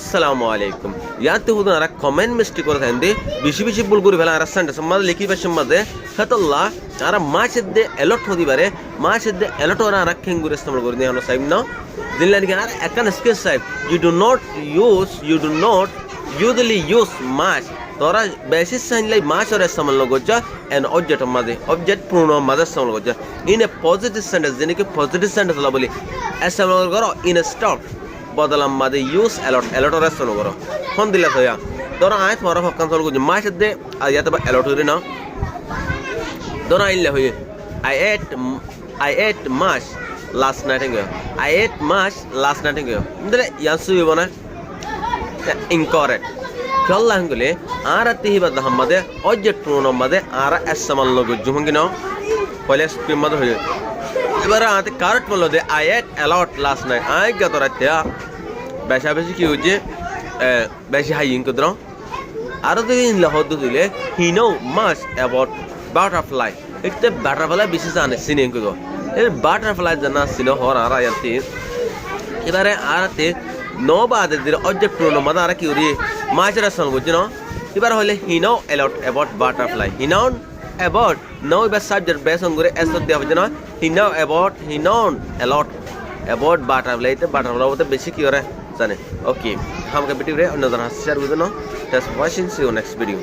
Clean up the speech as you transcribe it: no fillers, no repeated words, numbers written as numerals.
আসসালামু আলাইকুম ইয়াতে হুদুন আর কমেন্ট মিস্টেক করে থাকেন দে বেশি ভুল করে ফেলা আর সেন্টেন্স মধ্যে লিখি ভাষার মধ্যে হাতাল্লাহ আর মাছের দে এলট হতে পারে মাছের দে এলট ওরা আর খেঙ্গুর ইস্তেমাল করে দিয়ে আমরা সাইব না দিল্লার কি আর একান স্কেচ সাইব you do not usually use মাছ তোরা বেশি সাইনলাই মাছ আর ইস্তেমাল করছা এন অবজেক্ট মধ্যে অবজেক্ট প্রোনাউন মধ্যে ইস্তেমাল করছা ইন এ পজিটিভ সেন্টেন্স যেনে কি পজিটিভ সেন্টেন্স হলো বলি ইস্তেমাল করো ইন স্টপ বদলাম মাদে ইউজ এলট ওর ইস্তেমাল করো ফোন দিলা তো ধরো আয় তোমার হকান চল করছি মাছের দে আর ইয়াতে বা এলট হইরে না ধরো আইলে হয়ে I ate mush last night I ate mush last night ಅಂದ್ರೆ ಯಾಸು ಇವನ incorrect ಕಲ್ಲ ಹಂಗಲೆ ಆರತಿ ಹಿಬದ ಹಮ್ಮದೆ object pronoun ಮದೆ ಆರ ಎಸ್ಸಮಲ್ ಲೋಗ ಜುಮಂಗಿನ ಪೊಲೆಸ್ ಪಿಮ್ಮದ ಹೋಯ এবার আতে কারেক্ট বললো দে I ate a lot last night I গত রাতে বেশি কি হচ্ছে বেশি হাই ইনকদ্র আর দিন লহদ দিলে he know much about butterfly একটু বাটারফ্লাই বেশি জানে সিনে ইনকদ্র এর বাটারফ্লাই জানা ছিল হর আর আয়াতে এবারে আরাতে নো বাদে দিলে অবজেক্ট প্রোনাউন মাদা আর কি উরি মাছের সঙ্গ বুঝছো এবার হলে he know a lot about butterfly he know about know এবার সাবজেক্ট বেস করে এস দেওয়া হচ্ছে না he know a lot about butterfly তে বাটারফ্লাই বলতে বেশি কি করে জানে ওকে हम का वीडियो रे अन्य तरह शेयर कर दो no that's watching see you next video